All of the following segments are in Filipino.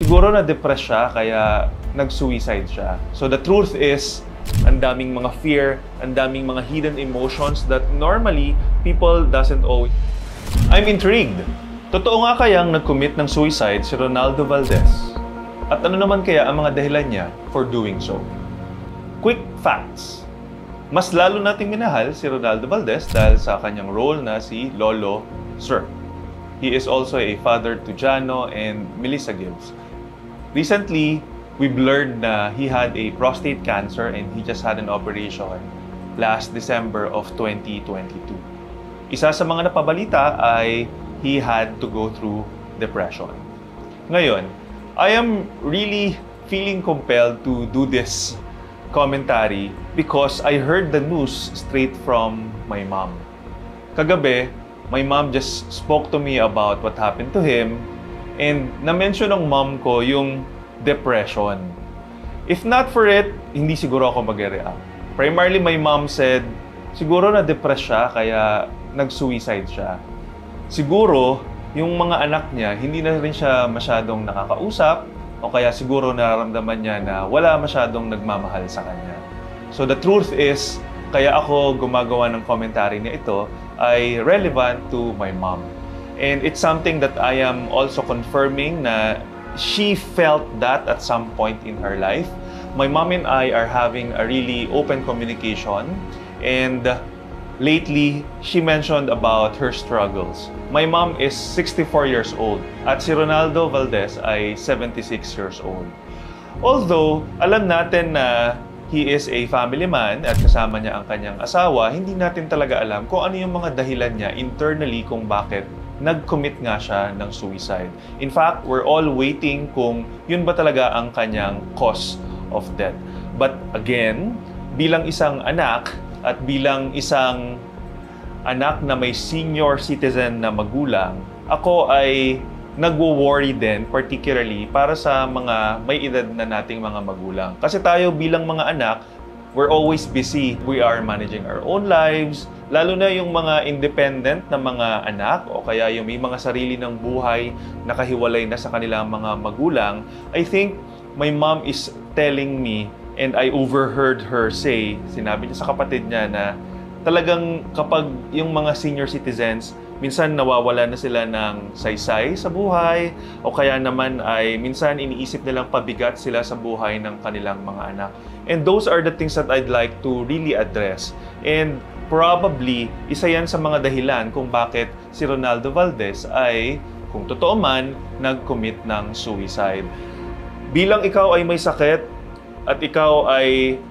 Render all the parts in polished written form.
Siguro na-depress siya kaya nag-suicide siya. So the truth is, ang daming mga fear, ang daming mga hidden emotions that normally people doesn't always. I'm intrigued. Totoo nga kayang nag-commit ng suicide si Ronaldo Valdez? At ano naman kaya ang mga dahilan niya for doing so? Quick facts. Mas lalo nating minahal si Ronaldo Valdez dahil sa kanyang role na si Lolo Sir. He is also a father to Jano and Melissa Gibbs. Recently, we've learned na he had a prostate cancer and he just had an operation last December of 2022. Isa sa mga napabalita ay he had to go through depression. Ngayon, I am really feeling compelled to do this commentary because I heard the news straight from my mom. Kagabi, my mom just spoke to me about what happened to him and na-mention ng mom ko yung depression. If not for it, hindi siguro ako mag-react. Primarily, my mom said, siguro na-depress siya kaya nag-suicide siya. Siguro, yung mga anak niya, hindi na rin siya masyadong nakakausap o kaya siguro nararamdaman niya na wala masyadong nagmamahal sa kanya. So the truth is, kaya ako gumagawa ng commentary na ito ay relevant to my mom. And it's something that I am also confirming na she felt that at some point in her life. My mom and I are having a really open communication and lately, she mentioned about her struggles. My mom is 64 years old at si Ronaldo Valdez ay 76 years old. Although, alam natin na he is a family man at kasama niya ang kanyang asawa, hindi natin talaga alam kung ano yung mga dahilan niya internally kung bakit nag-commit nga siya ng suicide. In fact, we're all waiting kung yun ba talaga ang kanyang cause of death. But again, bilang isang anak at bilang isang anak na may senior citizen na magulang, ako ay nagwo-worry din, particularly para sa mga may edad na nating mga magulang. Kasi tayo bilang mga anak, we're always busy. We are managing our own lives, lalo na yung mga independent na mga anak o kaya yung may mga sarili ng buhay, nakahiwalay na sa kanilang mga magulang. I think my mom is telling me, and I overheard her say, sinabi niya sa kapatid niya na talagang kapag yung mga senior citizens, minsan nawawala na sila ng saysay sa buhay o kaya naman ay minsan iniisip nilang pabigat sila sa buhay ng kanilang mga anak. And those are the things that I'd like to really address. And probably, isa yan sa mga dahilan kung bakit si Ronaldo Valdez ay, kung totoo man, nag-commit ng suicide. Bilang ikaw ay may sakit at ikaw ay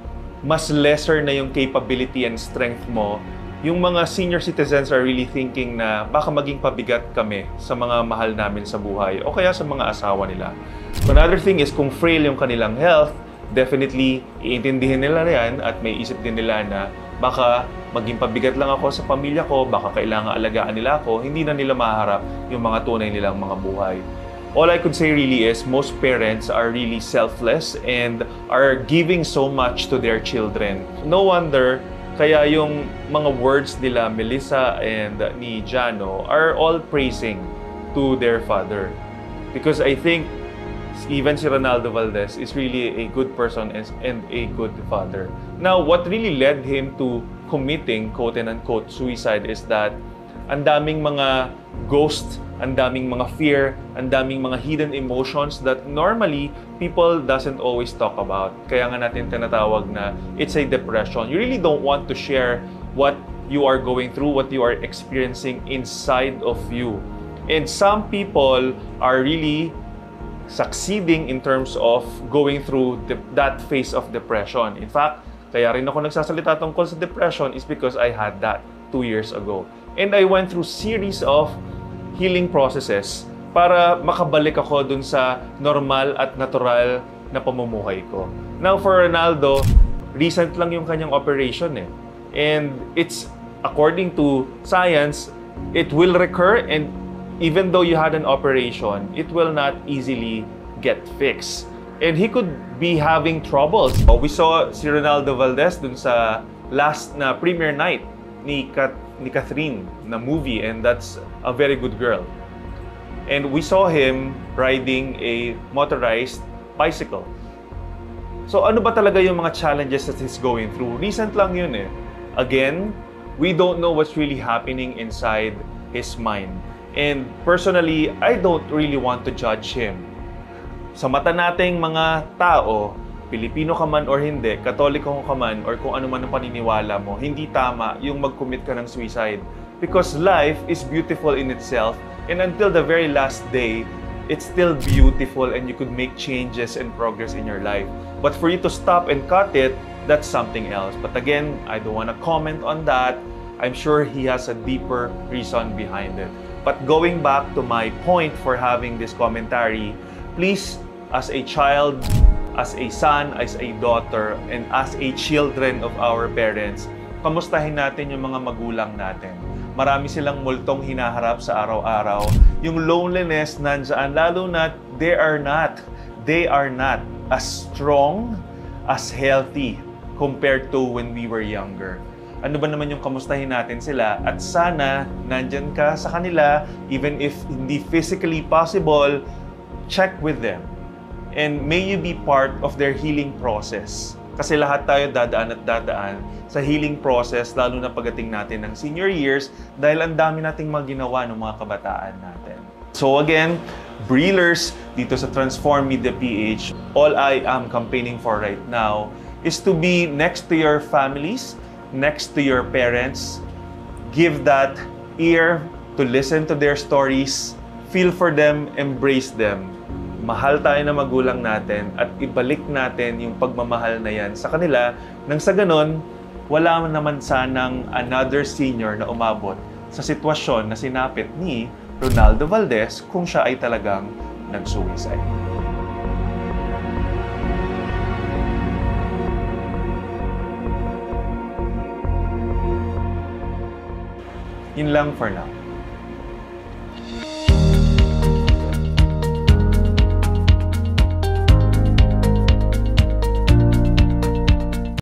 mas lesser na yung capability and strength mo, yung mga senior citizens are really thinking na baka maging pabigat kami sa mga mahal namin sa buhay o kaya sa mga asawa nila. Another thing is kung frail yung kanilang health, definitely iintindihin nila yan at may isip din nila na baka maging pabigat lang ako sa pamilya ko, baka kailangan alagaan nila ako, hindi na nila maharap yung mga tunay nilang mga buhay. All I could say really is most parents are really selfless and are giving so much to their children. No wonder kaya yung mga words nila, Melissa and ni Jano, are all praising to their father. Because I think even si Ronaldo Valdez is really a good person and a good father. Now, what really led him to committing, quote and unquote, suicide is that ang daming mga ghosts, ang daming mga fear, ang daming mga hidden emotions that normally people doesn't always talk about. Kaya nga natin tinatawag na it's a depression. You really don't want to share what you are going through, what you are experiencing inside of you. And some people are really succeeding in terms of going through that phase of depression. In fact, kaya rin ako nagsasalita tungkol sa depression is because I had that 2 years ago. And I went through series of healing processes para makabalik ako dun sa normal at natural na pamumuhay ko. Now, for Ronaldo, recent lang yung kanyang operation eh. And it's, according to science, it will recur and even though you had an operation, it will not easily get fixed. And he could be having troubles. We saw si Ronaldo Valdez dun sa last na premiere night ni Catherine na movie, and that's a very good girl. And we saw him riding a motorized bicycle. So ano ba talaga yung mga challenges that he's going through? Recent lang yun eh. Again, we don't know what's really happening inside his mind. And personally, I don't really want to judge him. Sa mata nating mga tao, Pilipino ka man or hindi, Katoliko ka man or kung ano man ang paniniwala mo, hindi tama yung mag-commit ka ng suicide. Because life is beautiful in itself, and until the very last day, it's still beautiful and you could make changes and progress in your life. But for you to stop and cut it, that's something else. But again, I don't want to comment on that. I'm sure he has a deeper reason behind it. But going back to my point for having this commentary, please, as a child, as a son, as a daughter, and as a children of our parents, kamustahin natin yung mga magulang natin. Marami silang multong hinaharap sa araw-araw. Yung loneliness nandyan, lalo na they are not as strong, as healthy compared to when we were younger. Ano ba naman yung kamustahin natin sila? At sana, nandyan ka sa kanila, even if hindi physically possible, check with them. And may you be part of their healing process. Kasi lahat tayo dadaan at dadaan sa healing process, lalo na pagdating natin ng senior years, dahil ang dami nating mga ginawa ng mga kabataan natin. So again, Breelers, dito sa Transform Media PH, all I am campaigning for right now is to be next to your families, next to your parents, give that ear to listen to their stories, feel for them, embrace them. Mahal tayo na magulang natin at ibalik natin yung pagmamahal na yan sa kanila nang sa ganon, wala naman sanang another senior na umabot sa sitwasyon na sinapit ni Ronaldo Valdez kung siya ay talagang nag-suicide. Yun lang for now.